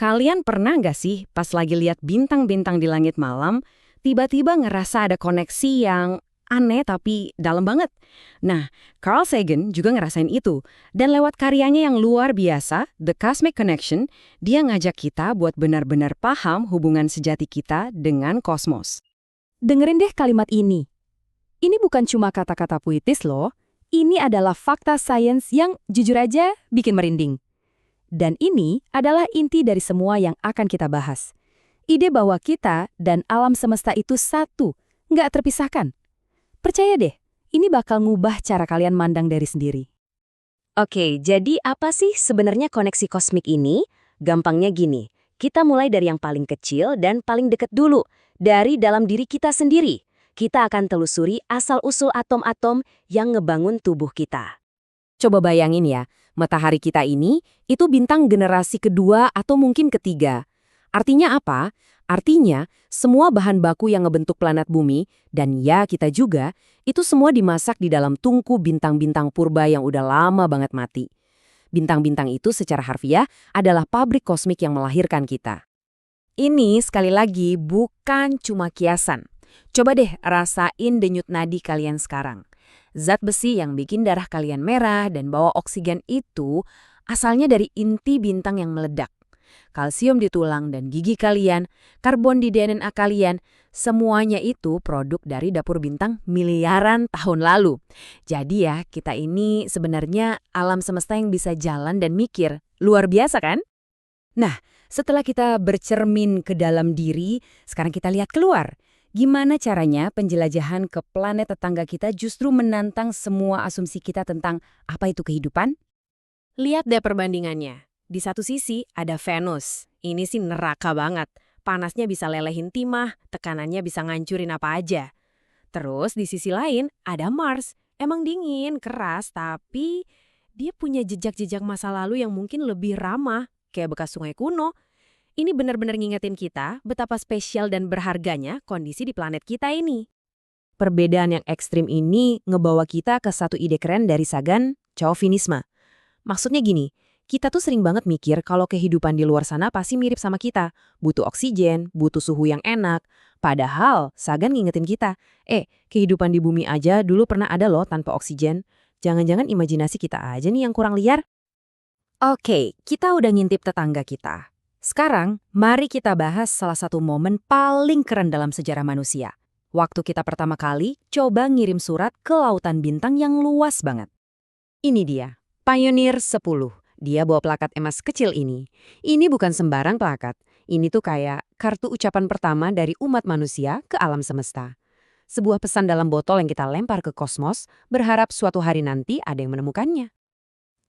Kalian pernah nggak sih pas lagi lihat bintang-bintang di langit malam, tiba-tiba ngerasa ada koneksi yang aneh tapi dalam banget? Nah, Carl Sagan juga ngerasain itu. Dan lewat karyanya yang luar biasa, The Cosmic Connection, dia ngajak kita buat benar-benar paham hubungan sejati kita dengan kosmos. Dengerin deh kalimat ini. Ini bukan cuma kata-kata puitis loh. Ini adalah fakta sains yang jujur aja bikin merinding. Dan ini adalah inti dari semua yang akan kita bahas. Ide bahwa kita dan alam semesta itu satu, nggak terpisahkan. Percaya deh, ini bakal ngubah cara kalian mandang dari sendiri. Oke, jadi apa sih sebenarnya koneksi kosmik ini? Gampangnya gini, kita mulai dari yang paling kecil dan paling dekat dulu, dari dalam diri kita sendiri. Kita akan telusuri asal-usul atom-atom yang ngebangun tubuh kita. Coba bayangin ya, matahari kita ini itu bintang generasi kedua atau mungkin ketiga. Artinya apa? Artinya, semua bahan baku yang ngebentuk planet bumi, dan ya kita juga, itu semua dimasak di dalam tungku bintang-bintang purba yang udah lama banget mati. Bintang-bintang itu secara harfiah adalah pabrik kosmik yang melahirkan kita. Ini sekali lagi bukan cuma kiasan. Coba deh rasain denyut nadi kalian sekarang. Zat besi yang bikin darah kalian merah dan bawa oksigen itu asalnya dari inti bintang yang meledak. Kalsium di tulang dan gigi kalian, karbon di DNA kalian, semuanya itu produk dari dapur bintang miliaran tahun lalu. Jadi ya, kita ini sebenarnya alam semesta yang bisa jalan dan mikir. Luar biasa kan? Nah, setelah kita bercermin ke dalam diri, sekarang kita lihat keluar. Gimana caranya penjelajahan ke planet tetangga kita justru menantang semua asumsi kita tentang apa itu kehidupan? Lihat deh perbandingannya. Di satu sisi ada Venus. Ini sih neraka banget. Panasnya bisa lelehin timah, tekanannya bisa ngancurin apa aja. Terus di sisi lain ada Mars. Emang dingin, keras, tapi dia punya jejak-jejak masa lalu yang mungkin lebih ramah, kayak bekas sungai kuno. Ini benar-benar ngingetin kita betapa spesial dan berharganya kondisi di planet kita ini. Perbedaan yang ekstrim ini ngebawa kita ke satu ide keren dari Sagan, Chauvinisme. Maksudnya gini, kita tuh sering banget mikir kalau kehidupan di luar sana pasti mirip sama kita. Butuh oksigen, butuh suhu yang enak. Padahal Sagan ngingetin kita, kehidupan di bumi aja dulu pernah ada loh tanpa oksigen. Jangan-jangan imajinasi kita aja nih yang kurang liar? Oke, kita udah ngintip tetangga kita. Sekarang, mari kita bahas salah satu momen paling keren dalam sejarah manusia. Waktu kita pertama kali coba ngirim surat ke lautan bintang yang luas banget. Ini dia, Pioneer 10. Dia bawa plakat emas kecil ini. Ini bukan sembarang plakat. Ini tuh kayak kartu ucapan pertama dari umat manusia ke alam semesta. Sebuah pesan dalam botol yang kita lempar ke kosmos, berharap suatu hari nanti ada yang menemukannya.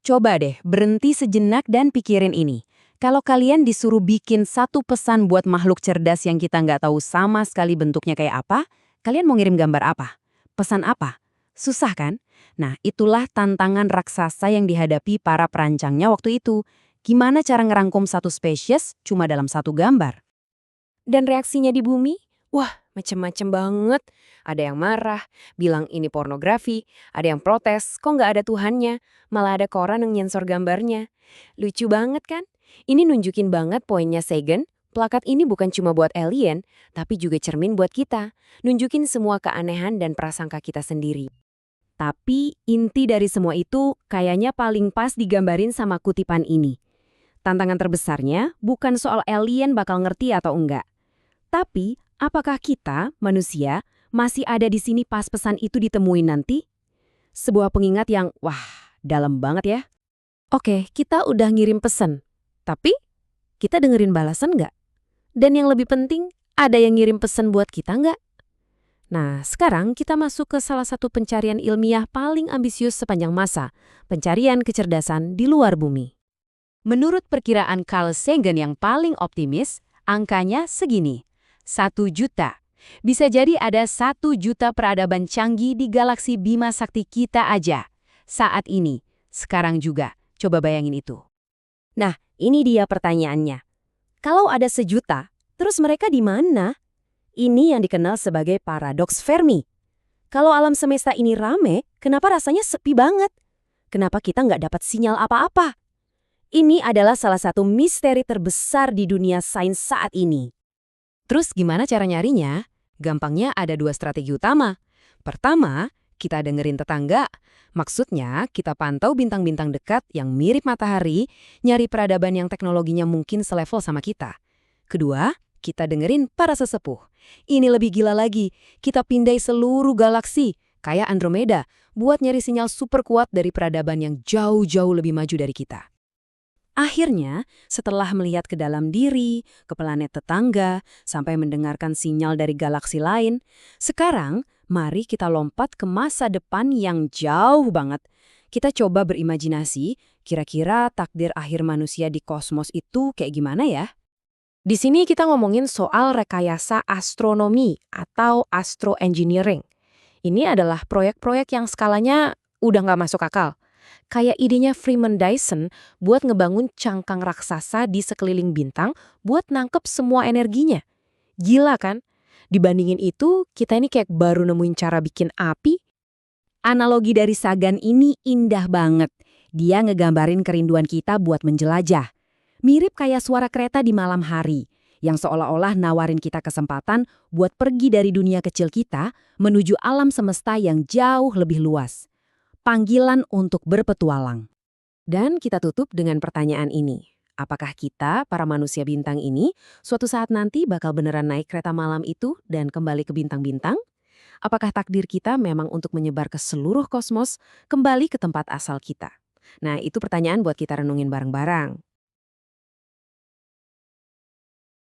Coba deh berhenti sejenak dan pikirin ini. Kalau kalian disuruh bikin satu pesan buat makhluk cerdas yang kita nggak tahu sama sekali bentuknya kayak apa, kalian mau ngirim gambar apa? Pesan apa? Susah kan? Nah, itulah tantangan raksasa yang dihadapi para perancangnya waktu itu. Gimana cara ngerangkum satu spesies cuma dalam satu gambar? Dan reaksinya di bumi? Wah, macem-macem banget. Ada yang marah, bilang ini pornografi. Ada yang protes, kok nggak ada Tuhannya? Malah ada koran yang nyensor gambarnya. Lucu banget kan? Ini nunjukin banget poinnya Sagan, plakat ini bukan cuma buat alien, tapi juga cermin buat kita. Nunjukin semua keanehan dan prasangka kita sendiri. Tapi inti dari semua itu kayaknya paling pas digambarin sama kutipan ini. Tantangan terbesarnya bukan soal alien bakal ngerti atau enggak. Tapi, apakah kita, manusia, masih ada di sini pas pesan itu ditemuin nanti? Sebuah pengingat yang, wah, dalam banget ya. Oke, kita udah ngirim pesan. Tapi, kita dengerin balasan nggak? Dan yang lebih penting, ada yang ngirim pesan buat kita nggak? Nah, sekarang kita masuk ke salah satu pencarian ilmiah paling ambisius sepanjang masa, pencarian kecerdasan di luar bumi. Menurut perkiraan Carl Sagan yang paling optimis, angkanya segini, 1 juta. Bisa jadi ada 1 juta peradaban canggih di galaksi Bima Sakti kita aja. Saat ini, sekarang juga, coba bayangin itu. Nah, ini dia pertanyaannya. Kalau ada 1 juta, terus mereka di mana? Ini yang dikenal sebagai paradoks Fermi. Kalau alam semesta ini rame, kenapa rasanya sepi banget? Kenapa kita nggak dapat sinyal apa-apa? Ini adalah salah satu misteri terbesar di dunia sains saat ini. Terus gimana cara nyarinya? Gampangnya ada 2 strategi utama. Pertama, kita dengerin tetangga. Maksudnya, kita pantau bintang-bintang dekat yang mirip matahari, nyari peradaban yang teknologinya mungkin selevel sama kita. Kedua, kita dengerin para sesepuh. Ini lebih gila lagi, kita pindai seluruh galaksi, kayak Andromeda, buat nyari sinyal super kuat dari peradaban yang jauh-jauh lebih maju dari kita. Akhirnya, setelah melihat ke dalam diri, ke planet tetangga, sampai mendengarkan sinyal dari galaksi lain, sekarang mari kita lompat ke masa depan yang jauh banget. Kita coba berimajinasi, kira-kira takdir akhir manusia di kosmos itu kayak gimana ya? Di sini kita ngomongin soal rekayasa astronomi atau astroengineering. Ini adalah proyek-proyek yang skalanya udah nggak masuk akal. Kayak idenya Freeman Dyson buat ngebangun cangkang raksasa di sekeliling bintang buat nangkep semua energinya. Gila kan? Dibandingin itu, kita ini kayak baru nemuin cara bikin api. Analogi dari Sagan ini indah banget. Dia ngegambarin kerinduan kita buat menjelajah. Mirip kayak suara kereta di malam hari, yang seolah-olah nawarin kita kesempatan buat pergi dari dunia kecil kita menuju alam semesta yang jauh lebih luas. Panggilan untuk berpetualang. Dan kita tutup dengan pertanyaan ini. Apakah kita, para manusia bintang ini, suatu saat nanti bakal beneran naik kereta malam itu dan kembali ke bintang-bintang? Apakah takdir kita memang untuk menyebar ke seluruh kosmos, kembali ke tempat asal kita? Nah, itu pertanyaan buat kita renungin bareng-bareng.